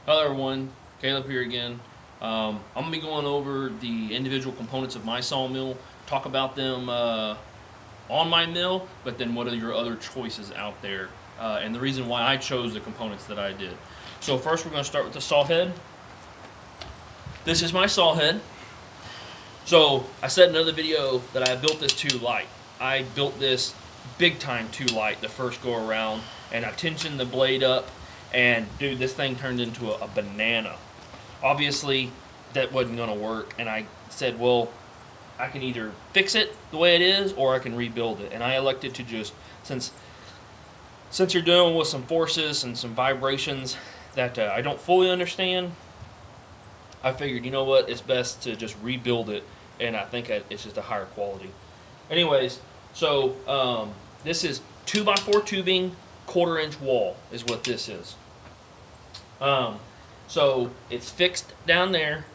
Hello everyone, Caleb here again. I'm going to be going over the individual components of my sawmill, talk about them on my mill, but then what are your other choices out there, and the reason why I chose the components that I did. So first we're going to start with the saw head. This is my saw head. So I said in another video that I built this too light. I built this big time too light the first go around, and I tensioned the blade up, and dude, this thing turned into a banana. Obviously that wasn't going to work, and I said, well, I can either fix it the way it is or I can rebuild it. And I elected to just, since you're dealing with some forces and some vibrations that I don't fully understand, I figured, you know what, it's best to just rebuild it, and I think it's just a higher quality. Anyways, so this is 2x4 tubing, 1/4 inch wall is what this is. So it's fixed down there,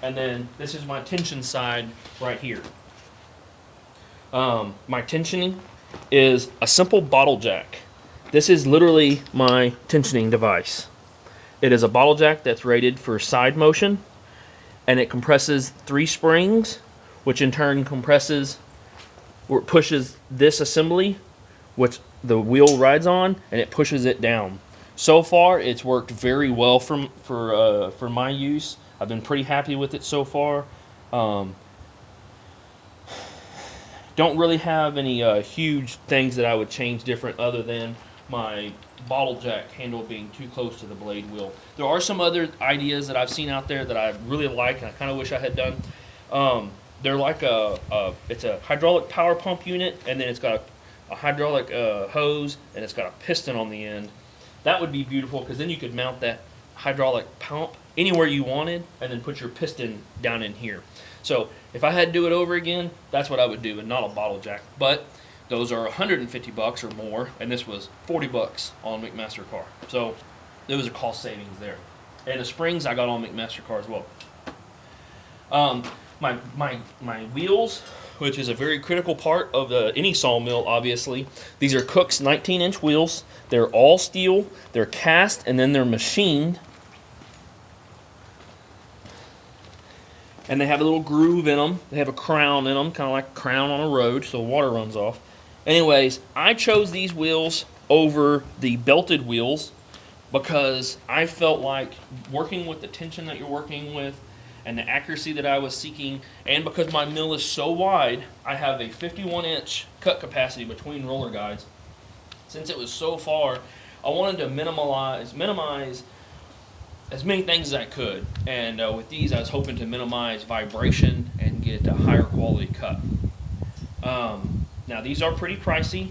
and then this is my tension side right here. My tensioning is a simple bottle jack. This is literally my tensioning device. It is a bottle jack that's rated for side motion, and it compresses 3 springs, which in turn compresses or pushes this assembly, which the wheel rides on, and it pushes it down. So far, it's worked very well for my use. I've been pretty happy with it so far. Don't really have any huge things that I would change different other than my bottle jack handle being too close to the blade wheel. There are some other ideas that I've seen out there that I really like, and I kind of wish I had done. They're like it's a hydraulic power pump unit, and then it's got a hydraulic hose, and it's got a piston on the end. That would be beautiful, because then you could mount that hydraulic pump anywhere you wanted, and then put your piston down in here. So if I had to do it over again, that's what I would do, and not a bottle jack. But those are $150 or more, and this was $40 on McMaster-Carr. So there was a cost savings there. And the springs I got on McMaster-Carr as well. My wheels, which is a very critical part of any sawmill, obviously. These are Cook's 19-inch wheels. They're all steel. They're cast, and then they're machined. And they have a little groove in them. They have a crown in them, kind of like a crown on a road, so water runs off. Anyways, I chose these wheels over the belted wheels because I felt like working with the tension that you're working with and the accuracy that I was seeking, and because my mill is so wide, I have a 51-inch cut capacity between roller guides. Since it was so far, I wanted to minimize as many things as I could, and with these I was hoping to minimize vibration and get a higher quality cut. Now these are pretty pricey,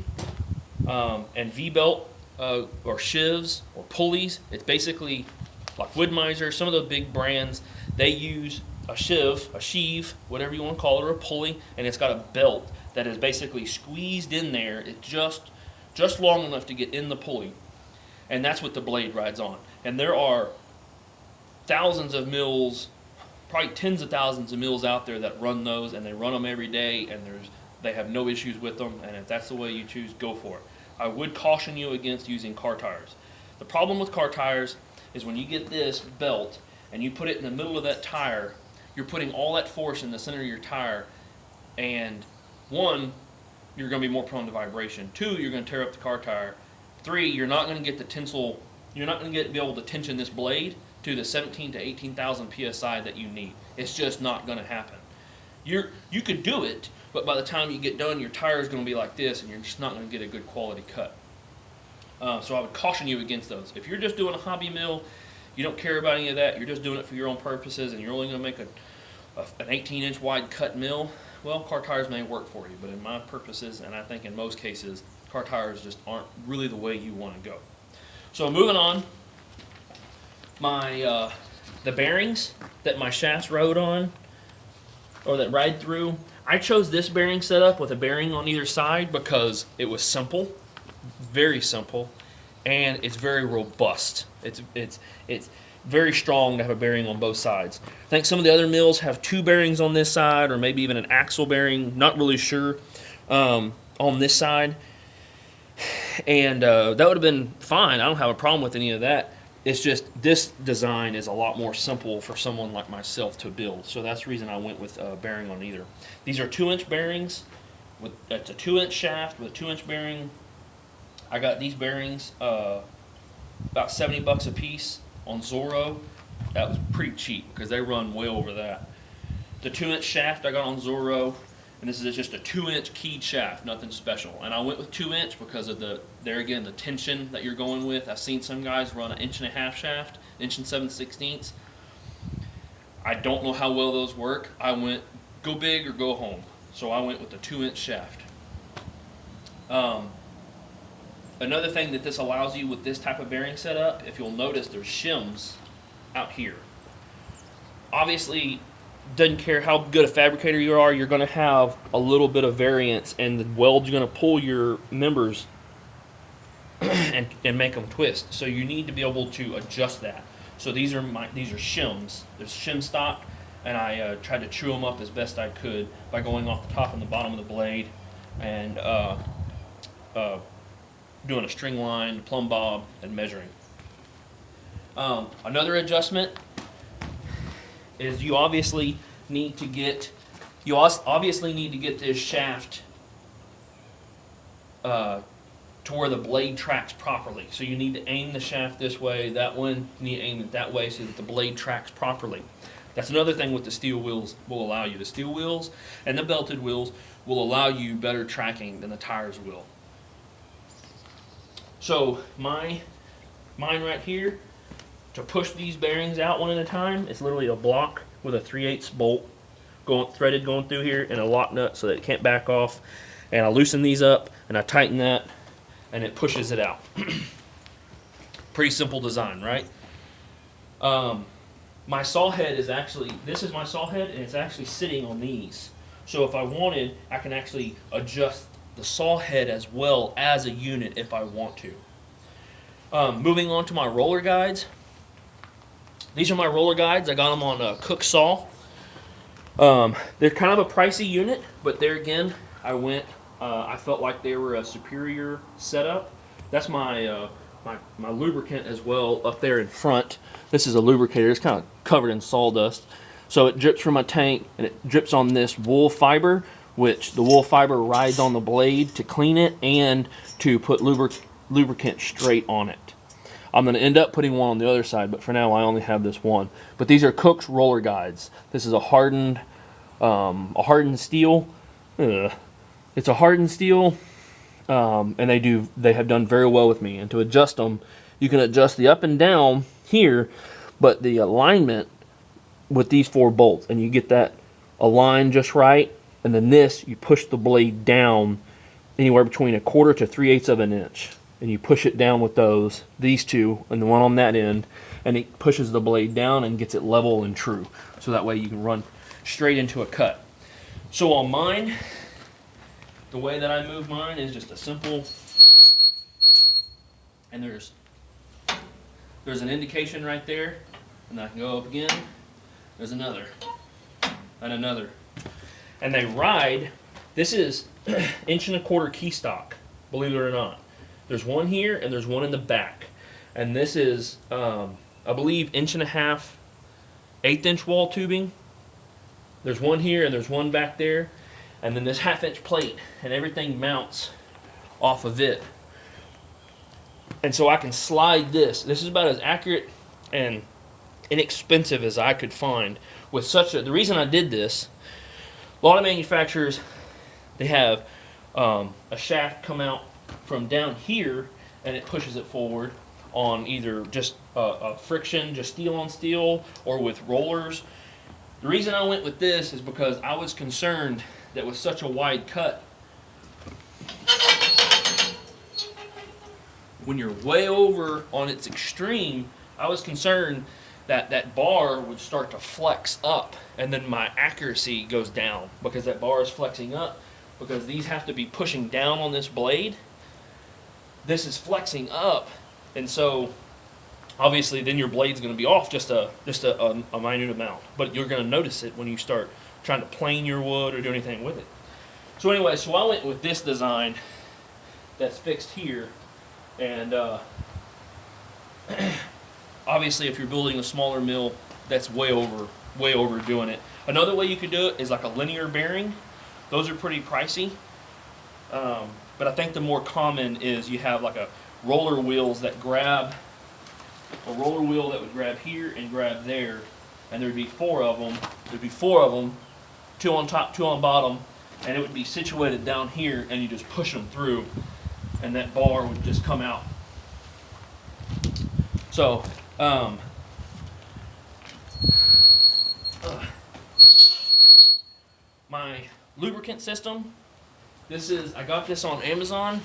and V-belt or sheaves or pulleys, it's basically like Wood-Mizer, some of those big brands, they use a sheave, whatever you want to call it, or a pulley, and it's got a belt that is basically squeezed in there. It's just long enough to get in the pulley, and that's what the blade rides on. And there are thousands of mills, probably tens of thousands of mills out there that run those, and they run them every day, and they have no issues with them, and if that's the way you choose, go for it. I would caution you against using car tires. The problem with car tires is when you get this belt and you put it in the middle of that tire, you're putting all that force in the center of your tire, and 1, you're going to be more prone to vibration. 2, you're going to tear up the car tire. 3, you're not going to get the tensile, you're not going to be able to tension this blade to the 17 to 18,000 psi that you need. It's just not going to happen. You could do it, but by the time you get done, your tire is going to be like this, and you're just not going to get a good quality cut. So I would caution you against those. If you're just doing a hobby mill, you don't care about any of that, you're just doing it for your own purposes, and you're only going to make an 18-inch wide cut mill, well, car tires may work for you, but in my purposes, and I think in most cases, car tires just aren't really the way you want to go. So moving on, the bearings that my shafts rode on, or that ride through, I chose this bearing setup with a bearing on either side because it was simple, very simple, and it's very robust. It's very strong to have a bearing on both sides. I think some of the other mills have 2 bearings on this side, or maybe even an axle bearing, not really sure, on this side. And that would have been fine. I don't have a problem with any of that. It's just this design is a lot more simple for someone like myself to build. So that's the reason I went with bearing on either. These are 2-inch bearings. It's a 2-inch shaft with a 2-inch bearing. I got these bearings about $70 a piece on Zorro. That was pretty cheap because they run way over that. The 2-inch shaft I got on Zorro, and this is just a 2-inch keyed shaft, nothing special. And I went with 2-inch because of the tension that you're going with. I've seen some guys run an 1.5-inch shaft, 1 7/16. I don't know how well those work. I went go big or go home. So I went with the 2-inch shaft. Another thing that this allows you with this type of bearing setup, if you'll notice, there's shims out here. Obviously, doesn't care how good a fabricator you are, you're going to have a little bit of variance, and the weld's going to pull your members and make them twist. So you need to be able to adjust that. So these are shims. There's shim stock, and I tried to chew them up as best I could by going off the top and the bottom of the blade and doing a string line, plumb bob, and measuring. Another adjustment is you obviously need to get this shaft to where the blade tracks properly. So you need to aim the shaft this way, that one you need to aim it that way so that the blade tracks properly. That's another thing with the steel wheels will allow you. The steel wheels and the belted wheels will allow you better tracking than the tires will. So mine right here, to push these bearings out one at a time, it's literally a block with a 3/8 bolt threaded going through here and a lock nut so that it can't back off. And I loosen these up and I tighten that and it pushes it out. Pretty simple design, right? My saw head is actually, this is my saw head and it's actually sitting on these. So if I wanted, I can actually adjust the saw head as well as a unit if I want to. Moving on to my roller guides. These are my roller guides. I got them on a Cook Saw. They're kind of a pricey unit, but there again, I felt like they were a superior setup. That's my lubricant as well up there in front. This is a lubricator. It's kind of covered in sawdust. So it drips from my tank, and it drips on this wool fiber, which the wool fiber rides on the blade to clean it and to put lubricant straight on it. I'm going to end up putting one on the other side, but for now I only have this one. But these are Cook's roller guides. This is a hardened steel. It's a hardened steel, and they have done very well with me. And to adjust them, you can adjust the up and down here, but the alignment with these 4 bolts, and you get that aligned just right. And then this, you push the blade down anywhere between 1/4 to 3/8 of an inch. And you push it down with these two, and the one on that end, and it pushes the blade down and gets it level and true. So that way you can run straight into a cut. So on mine, the way that I move mine is just a simple, and there's an indication right there, and I can go up again. There's another, and another. And they ride, this is 1.25-inch key stock, believe it or not. There's one here and there's one in the back. And this is, I believe, 1.5-inch, 1/8 wall tubing. There's one here and there's one back there. And then this 1/2-inch plate, and everything mounts off of it. And so I can slide this. This is about as accurate and inexpensive as I could find. With the reason I did this, a lot of manufacturers, they have a shaft come out from down here and it pushes it forward on either just a friction, just steel on steel, or with rollers. The reason I went with this is because I was concerned that with such a wide cut, when you're way over on its extreme, I was concerned that that bar would start to flex up and then my accuracy goes down because that bar is flexing up, because these have to be pushing down on this blade. This is flexing up, and so obviously then your blade's going to be off just a minute amount, but you're going to notice it when you start trying to plane your wood or do anything with it. So anyway, so I went with this design that's fixed here, and Obviously, if you're building a smaller mill, that's way overdoing it. Another way you could do it is like a linear bearing. Those are pretty pricey. But I think the more common is you have like a roller wheels that grab, a roller wheel that would grab here and grab there, and there'd be four of them. There'd be four of them, two on top, two on bottom, and it would be situated down here, and you just push them through, and that bar would just come out. So, my lubricant system, I got this on Amazon.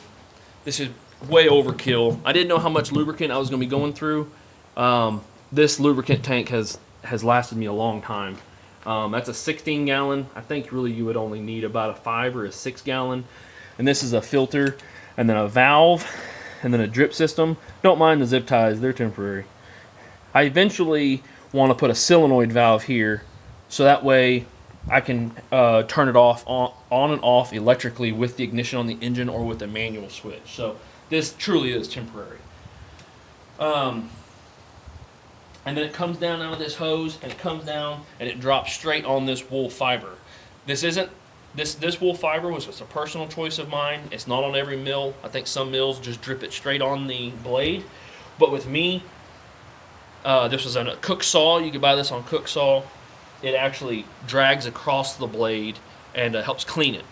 This is way overkill. I didn't know how much lubricant I was going to be going through. This lubricant tank has lasted me a long time. That's a 16 gallon. I think really you would only need about a 5 or a 6 gallon. And this is a filter, and then a valve, and then a drip system. Don't mind the zip ties, they're temporary. I eventually want to put a solenoid valve here, so that way I can turn it off on and off electrically with the ignition on the engine or with the manual switch. So this truly is temporary. And then it comes down out of this hose, and it comes down and it drops straight on this wool fiber. This wool fiber was just a personal choice of mine. It's not on every mill. I think some mills just drip it straight on the blade. But with me, this was on a Cook saw. You can buy this on Cook saw. It actually drags across the blade and helps clean it.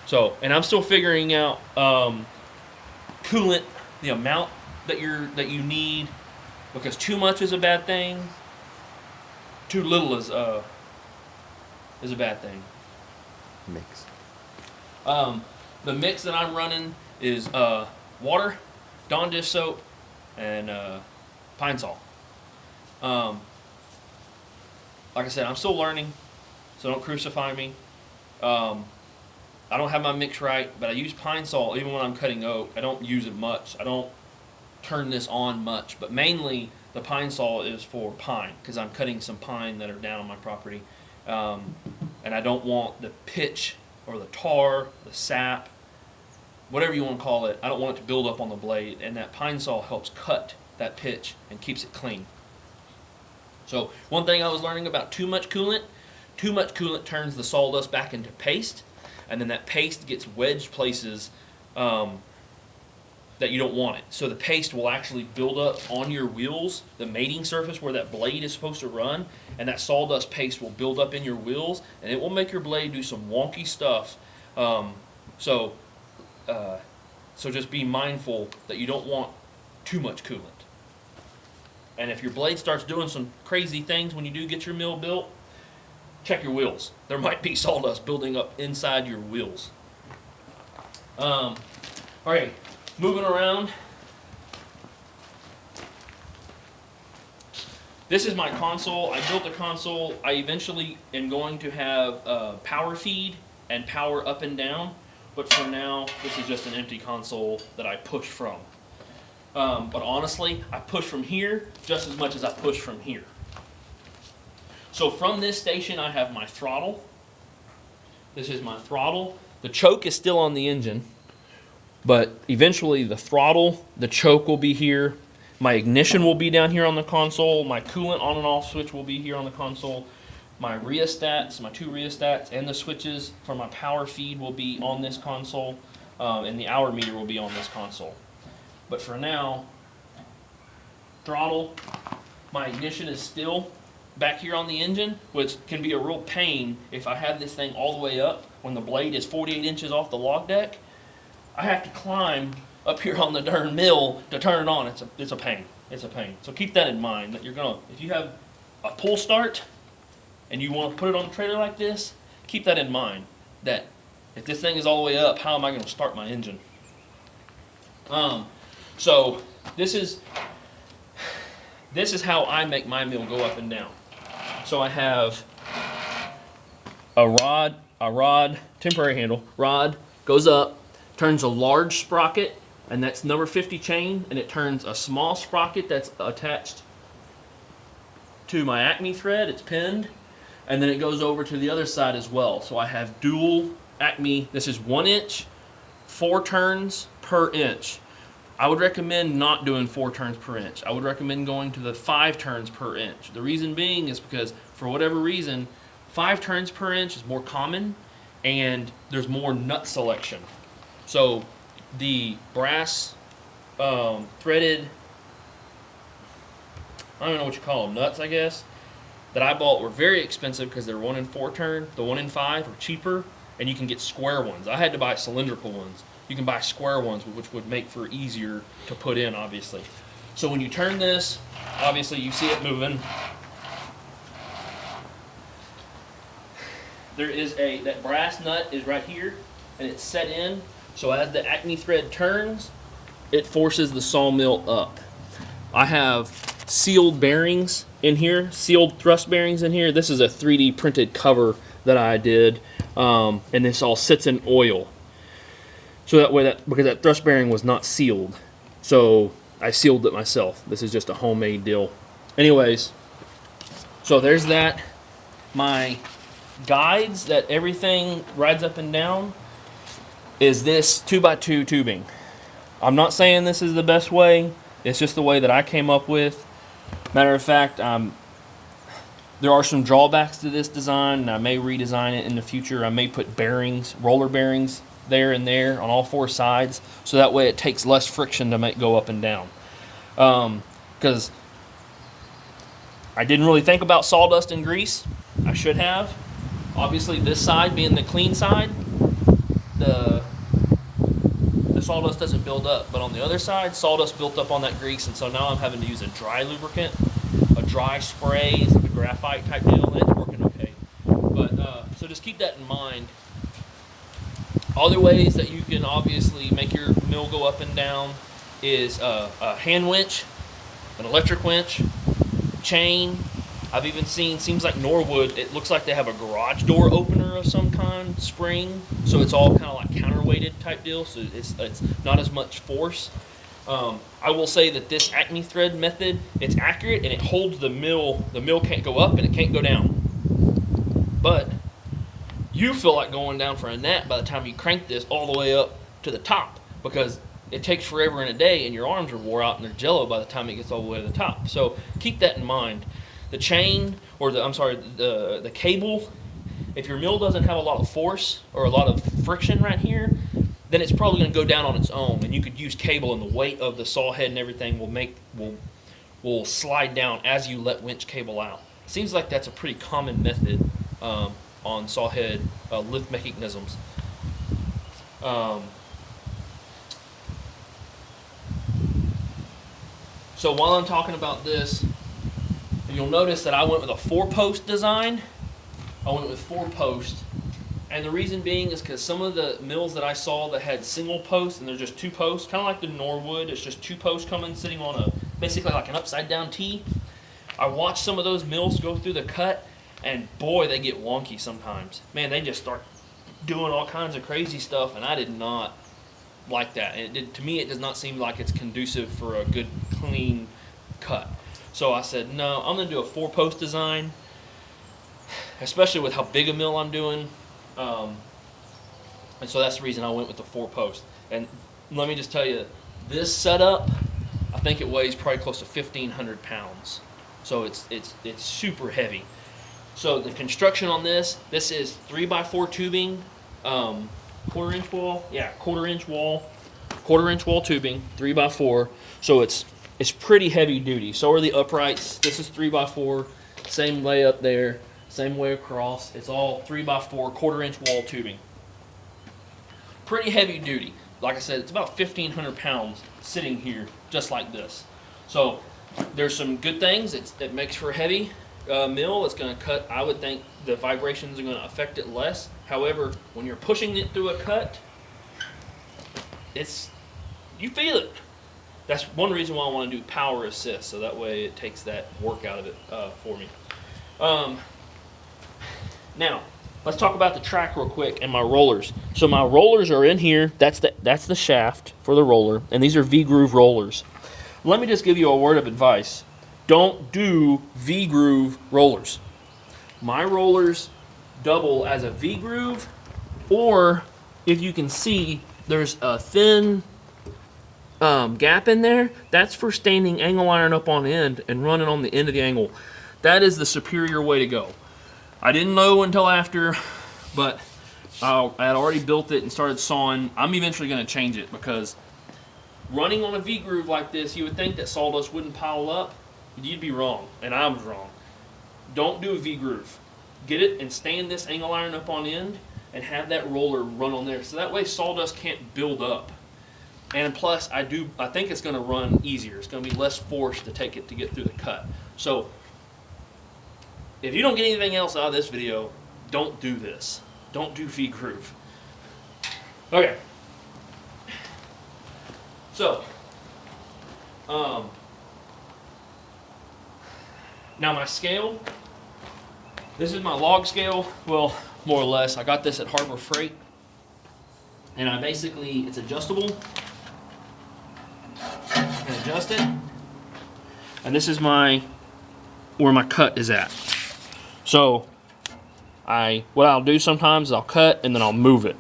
So, and I'm still figuring out coolant, the amount that you need, because too much is a bad thing. Too little is a bad thing. Mix. The mix that I'm running is water, Dawn dish soap, and Pine Sol. Like I said, I'm still learning, so don't crucify me. I don't have my mix right, but I use Pine Sol even when I'm cutting oak. I don't use it much. I don't turn this on much, but mainly the Pine Sol is for pine, because I'm cutting some pine that are down on my property. And I don't want the pitch or the tar, the sap, whatever you want to call it, I don't want it to build up on the blade, and that Pine Sol helps cut that pitch and keeps it clean. So one thing I was learning about too much coolant turns the sawdust back into paste, and then that paste gets wedged places that you don't want it. So the paste will actually build up on your wheels, the mating surface where that blade is supposed to run, and that sawdust paste will build up in your wheels, and it will make your blade do some wonky stuff. So just be mindful that you don't want too much coolant. And if your blade starts doing some crazy things when you do get your mill built, check your wheels. There might be sawdust building up inside your wheels. All right, moving around. This is my console. I built a console. I eventually am going to have power feed and power up and down, but for now, this is just an empty console that I push from. But honestly, I push from here just as much as I push from here. So from this station, I have my throttle. This is my throttle. The choke is still on the engine, but eventually the throttle, the choke will be here. My ignition will be down here on the console. My coolant on and off switch will be here on the console. My rheostats, my 2 rheostats, and the switches for my power feed will be on this console, and the hour meter will be on this console. But for now, throttle, my ignition is still back here on the engine, which can be a real pain if I have this thing all the way up when the blade is 48 inches off the log deck. I have to climb up here on the darn mill to turn it on. It's a pain. It's a pain. So keep that in mind, that if you have a pull start and you want to put it on a trailer like this, keep that in mind, that if this thing is all the way up, how am I going to start my engine? So this is how I make my mill go up and down. So I have a rod, temporary handle, rod goes up, turns a large sprocket, and that's number 50 chain, and it turns a small sprocket that's attached to my Acme thread, it's pinned, and then it goes over to the other side as well. So I have dual Acme, this is 1 inch, 4 turns per inch. I would recommend not doing 4 turns per inch. I would recommend going to the 5 turns per inch. The reason being is because, for whatever reason, 5 turns per inch is more common and there's more nut selection. So the brass threaded, I don't know what you call them, nuts I guess, that I bought were very expensive because they're 1 in 4 turn. The 1 in 5 are cheaper, and you can get square ones. I had to buy cylindrical ones. You can buy square ones, which would make for easier to put in, obviously. So when you turn this, obviously you see it moving. There is that brass nut is right here, and it's set in. So as the Acme thread turns, it forces the sawmill up. I have sealed bearings in here, sealed thrust bearings in here. This is a 3D printed cover that I did, and this all sits in oil. So that way, because that thrust bearing was not sealed, so I sealed it myself. This is just a homemade deal. Anyways, so there's that. My guides that everything rides up and down is this 2x2 tubing. I'm not saying this is the best way. It's just the way that I came up with. Matter of fact, there are some drawbacks to this design, and I may redesign it in the future. I may put bearings, roller bearings, there and there on all 4 sides, so that way it takes less friction to make go up and down. Because I didn't really think about sawdust and grease. I should have. Obviously, this side being the clean side, the sawdust doesn't build up. But on the other side, sawdust built up on that grease, and so now I'm having to use a dry lubricant, a dry spray. It's like a graphite type deal, and it's working okay. But so just keep that in mind. Other ways that you can obviously make your mill go up and down is a hand winch, an electric winch, chain. I've even seen, seems like Norwood, it looks like they have a garage door opener of some kind, spring, so it's all kind of like counterweighted type deal, so it's not as much force. I will say that this Acme thread method, it's accurate and it holds the mill. The mill can't go up and it can't go down. But you feel like going down for a nap by the time you crank this all the way up to the top, because it takes forever and a day and your arms are wore out and they're jello by the time it gets all the way to the top. So keep that in mind. The chain, or the cable, if your mill doesn't have a lot of force or a lot of friction right here, then it's probably going to go down on its own, and you could use cable, and the weight of the saw head and everything will slide down as you let winch cable out. Seems like that's a pretty common method on saw head lift mechanisms. So while I'm talking about this, you'll notice that I went with a 4-post design. I went with 4 posts. And the reason being is because some of the mills that I saw that had single posts, and they're just 2 posts, kind of like the Norwood, it's just 2 posts coming, sitting on basically like an upside down T. I watched some of those mills go through the cut, and boy, they get wonky sometimes. Man, they just start doing all kinds of crazy stuff, and I did not like that. And to me, it does not seem like it's conducive for a good, clean cut. So I said, no, I'm going to do a 4-post design, especially with how big a mill I'm doing. And so that's the reason I went with the 4-post. And let me just tell you, this setup, I think it weighs probably close to 1,500 pounds. So it's super heavy. So the construction on this is 3x4 tubing, quarter-inch wall. Yeah, quarter-inch wall tubing, 3x4. So it's pretty heavy duty. So are the uprights. This is 3x4, same way up there, same way across. It's all 3x4 quarter-inch wall tubing. Pretty heavy duty. Like I said, it's about 1,500 pounds sitting here, just like this. So there's some good things. It makes for a heavy mill. It's going to cut. I would think the vibrations are going to affect it less. However, when you're pushing it through a cut, you feel it. That's one reason why I want to do power assist, so that way it takes that work out of it for me. Now, let's talk about the track real quick and my rollers. So my rollers are in here. That's the shaft for the roller, and these are V-groove rollers. Let me just give you a word of advice. Don't do V-groove rollers. My rollers double as a V-groove, or if you can see, there's a thin gap in there, that's for standing angle iron up on end and running on the end of the angle. That is the superior way to go. I didn't know until after, but I had already built it and started sawing. I'm eventually going to change it because running on a V-groove like this, you would think that sawdust wouldn't pile up. You'd be wrong, and I was wrong. Don't do a V-groove. Get it and stand this angle iron up on end and have that roller run on there. So that way sawdust can't build up. And plus, I think it's going to run easier. It's going to be less force to take it to get through the cut. So, if you don't get anything else out of this video, don't do this. Don't do V-groove. Okay. So, now my scale. This is my log scale. Well, more or less. I got this at Harbor Freight. And it's adjustable. And adjust it. And this is where my cut is at. So what I'll do sometimes is I'll cut and then I'll move it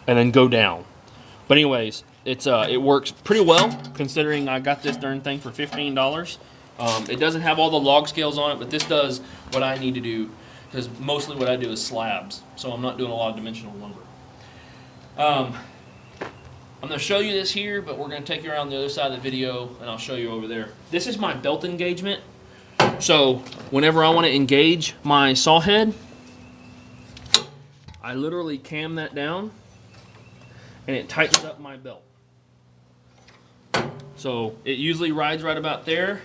and then go down. But anyways, it works pretty well considering I got this darn thing for $15. It doesn't have all the log scales on it, but this does what I need to do because mostly what I do is slabs, so I'm not doing a lot of dimensional lumber. I'm going to show you this here, but we're going to take you around the other side of the video, and I'll show you over there. This is my belt engagement. So whenever I want to engage my saw head, I literally cam that down, and it tightens up my belt. So it usually rides right about there,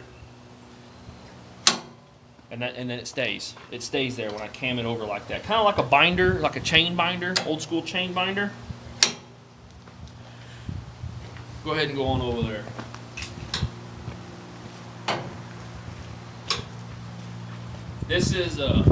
and then it stays. It stays there when I cam it over like that. Kind of like a binder, like a chain binder, old school chain binder. Go ahead and go on over there. This is okay.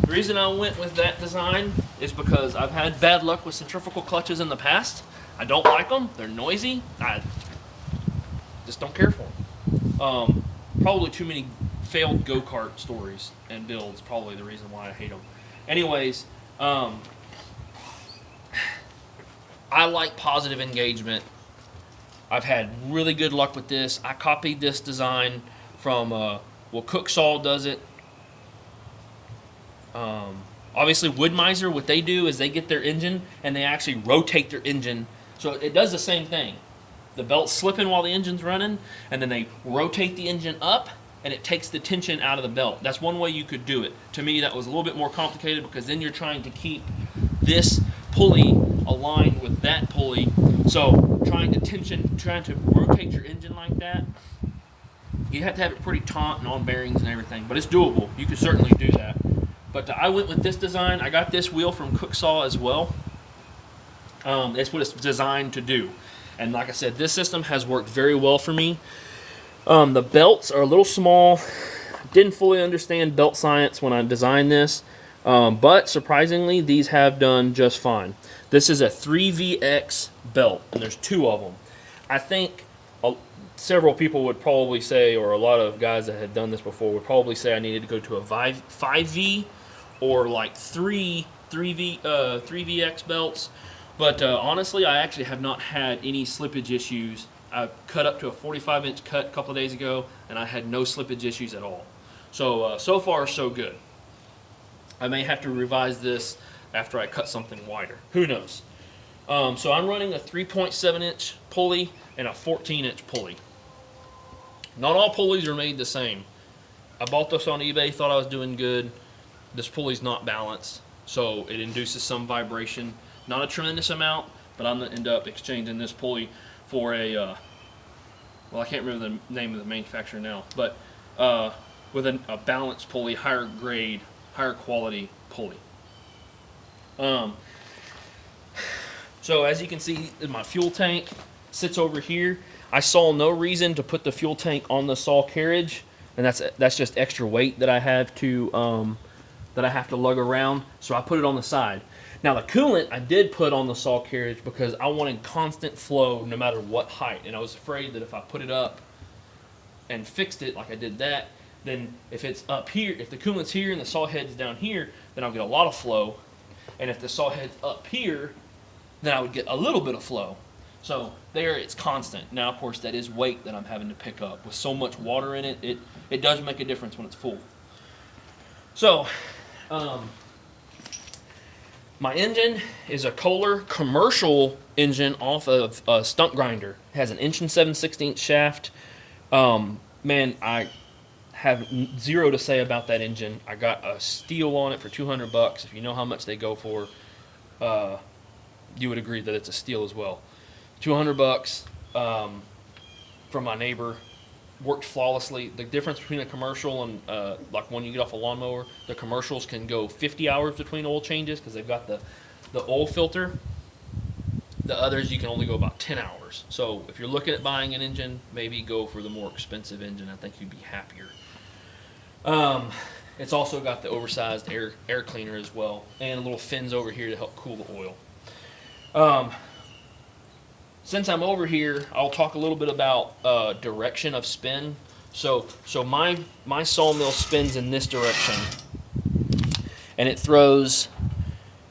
The reason I went with that design is because I've had bad luck with centrifugal clutches in the past. I don't like them. They're noisy. I just don't care for them. Probably too many failed go-kart stories and builds. Probably the reason why I hate them. Anyways, I like positive engagement. I've had really good luck with this. I copied this design from, well, Cooksaw does it. Obviously, Wood-Mizer, what they do is they get their engine and they actually rotate their engine. So it does the same thing. The belt's slipping while the engine's running, and then they rotate the engine up, and it takes the tension out of the belt. That's one way you could do it. To me, that was a little bit more complicated because then you're trying to keep this pulley aligned with that pulley. So trying to rotate your engine like that, you have to have it pretty taut and on bearings and everything, but it's doable. You could certainly do that. But I went with this design. I got this wheel from Cooksaw as well. It's what it's designed to do. And like I said, this system has worked very well for me. The belts are a little small. Didn't fully understand belt science when I designed this. But surprisingly, these have done just fine. This is a 3VX belt, and there's two of them. I think several people would probably say, or a lot of guys that had done this before would probably say I needed to go to a 5V or like 3VX belts. But honestly, I actually have not had any slippage issues. I cut up to a 45-inch cut a couple of days ago, and I had no slippage issues at all. So, so far, so good. I may have to revise this after I cut something wider. Who knows? So I'm running a 3.7-inch pulley and a 14-inch pulley. Not all pulleys are made the same. I bought this on eBay, thought I was doing good. This pulley's not balanced, so it induces some vibration. Not a tremendous amount, but I'm going to end up exchanging this pulley for a, well, I can't remember the name of the manufacturer now, but with a balanced pulley, higher grade, higher quality pulley. So as you can see, my fuel tank sits over here. I saw no reason to put the fuel tank on the saw carriage, and that's just extra weight that I have to that I have to lug around, so I put it on the side. Now the coolant I did put on the saw carriage because I wanted constant flow no matter what height, and I was afraid that if I put it up and fixed it like I did that, then if it's up here, if the coolant's here and the saw head's down here, then I'll get a lot of flow, and if the saw head's up here, then I would get a little bit of flow. So there it's constant. Now of course that is weight that I'm having to pick up. With so much water in it, it does make a difference when it's full. So my engine is a Kohler commercial engine off of a Stunt Grinder. It has an 1 7/16" shaft. Man, I have zero to say about that engine. I got a steal on it for $200. If you know how much they go for, you would agree that it's a steal as well. $200 from my neighbor. Worked flawlessly. The difference between a commercial and like when you get off a lawnmower, the commercials can go 50 hours between oil changes because they've got the oil filter. The others you can only go about 10 hours. So if you're looking at buying an engine, maybe go for the more expensive engine. I think you'd be happier. It's also got the oversized air cleaner as well, and little fins over here to help cool the oil. Since I'm over here, I'll talk a little bit about direction of spin. So my sawmill spins in this direction, and it throws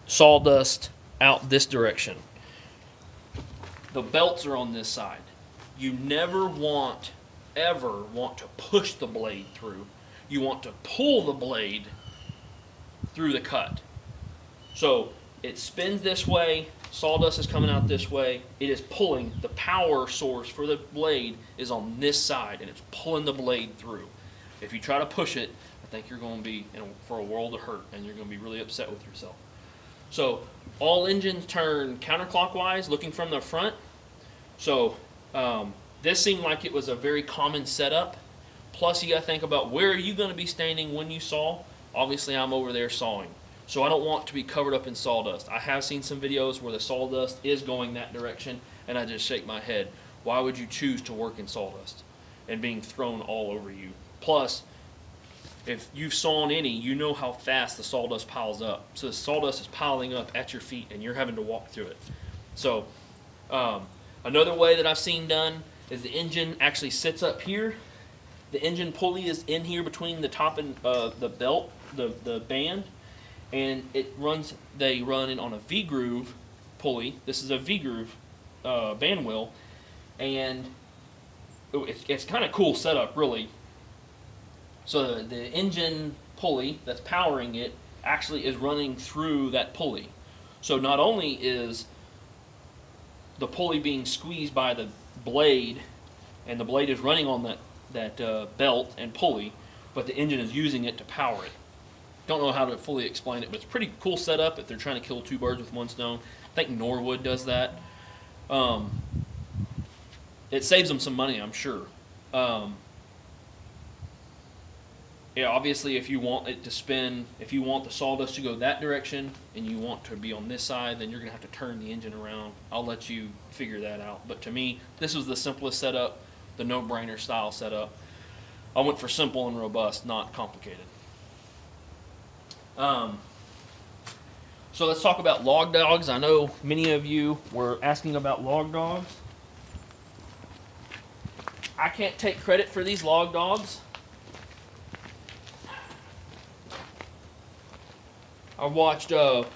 sawdust out this direction. The belts are on this side. You never ever want to push the blade through. You want to pull the blade through the cut. So it spins this way, sawdust is coming out this way, it is pulling, the power source for the blade is on this side, and it's pulling the blade through. If you try to push it, I think you're going to be for a world of hurt, and you're going to be really upset with yourself. So all engines turn counterclockwise, looking from the front. So this seemed like it was a very common setup. Plus you got to think about where are you going to be standing when you saw. Obviously I'm over there sawing, so I don't want to be covered up in sawdust. I have seen some videos where the sawdust is going that direction, and I just shake my head. Why would you choose to work in sawdust and being thrown all over you? Plus, if you've sawn any, you know how fast the sawdust piles up. So the sawdust is piling up at your feet, and you're having to walk through it. So another way that I've seen done is the engine actually sits up here. The engine pulley is in here between the top and the belt, the band, and they run it on a V-groove pulley. This is a V-groove band wheel, and it's kind of cool setup, really. So the engine pulley that's powering it actually is running through that pulley. So not only is the pulley being squeezed by the blade, and the blade is running on that belt and pulley, but the engine is using it to power it. Don't know how to fully explain it, but it's a pretty cool setup if they're trying to kill two birds with one stone. I think Norwood does that. It saves them some money, I'm sure. Yeah, obviously if you want it to spin, if you want the sawdust to go that direction and you want to be on this side, then you're going to have to turn the engine around. I'll let you figure that out. But to me, this was the simplest setup, the no-brainer style setup. I went for simple and robust, not complicated. So let's talk about log dogs. I know many of you were asking about log dogs. I can't take credit for these log dogs. I watched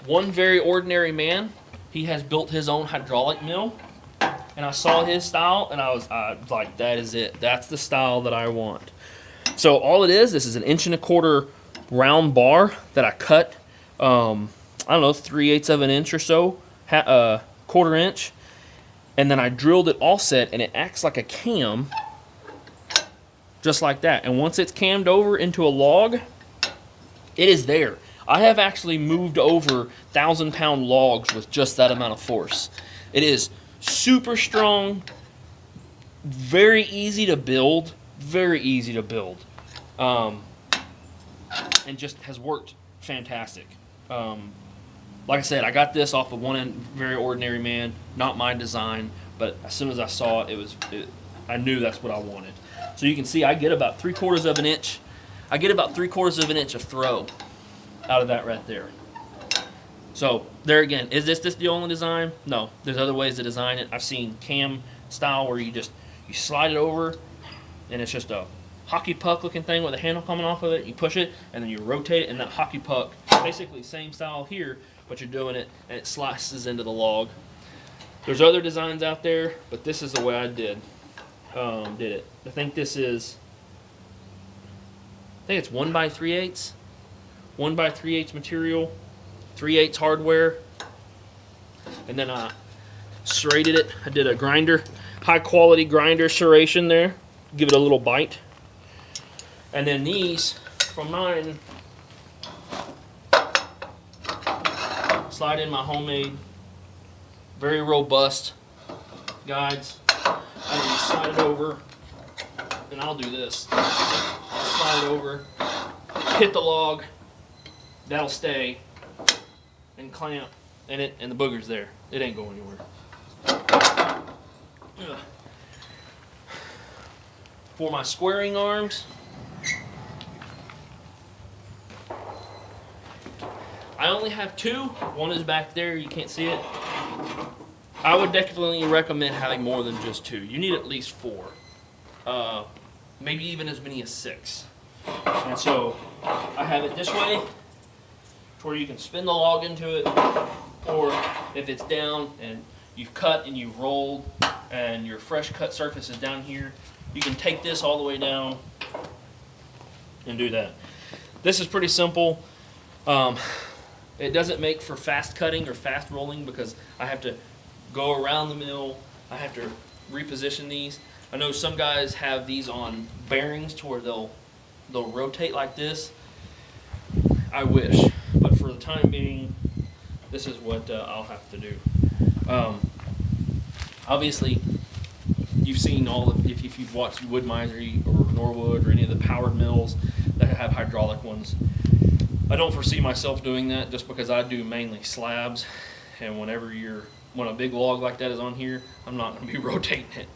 One Very Ordinary Man. He has built his own hydraulic mill, and I saw his style, and I was like, that is it. That's the style that I want. So all it is, this is an 1¼ inch round bar that I cut, I don't know, 3/8 of an inch or so, 1/4 inch, and then I drilled it offset, and it acts like a cam, just like that. And once it's cammed over into a log, it is there. I have actually moved over 1,000-pound logs with just that amount of force. It is super strong, very easy to build, and just has worked fantastic. Like I said, I got this off of One Very Ordinary Man, not my design, but as soon as I saw it, I knew that's what I wanted. So you can see I get about 3/4 of an inch. I get about 3/4 of an inch of throw out of that right there. So there again, is this the only design? No, there's other ways to design it. I've seen cam style where you slide it over, and it's just a hockey puck looking thing with a handle coming off of it. You push it, and then you rotate it, and that hockey puck, basically same style here, but you're doing it, and it slices into the log. There's other designs out there, but this is the way I did it. I think this is, I think it's 1 by 3/8, 1 by 3/8 material, 3/8 hardware, and then I serrated it. I did a grinder, high quality grinder serration there, give it a little bite. And then these from mine, slide in my homemade, very robust guides. I just slide it over, and I'll do this. I'll slide it over, hit the log, that'll stay, and clamp, and the booger's there. It ain't going anywhere. Ugh. For my squaring arms, I only have 2. One is back there, you can't see it. I would definitely recommend having more than just 2. You need at least 4. Maybe even as many as 6. And so I have it this way, where you can spin the log into it, or if it's down and you've cut and you've rolled and your fresh cut surface is down here, you can take this all the way down and do that. This is pretty simple. It doesn't make for fast cutting or fast rolling because I have to go around the mill. I have to reposition these. I know some guys have these on bearings to where they'll rotate like this. I wish, but for the time being, this is what I'll have to do. Obviously, you've seen all of, if you've watched Wood-Mizer or Norwood or any of the powered mills that have hydraulic ones. I don't foresee myself doing that just because I do mainly slabs, and when a big log like that is on here, I'm not going to be rotating it.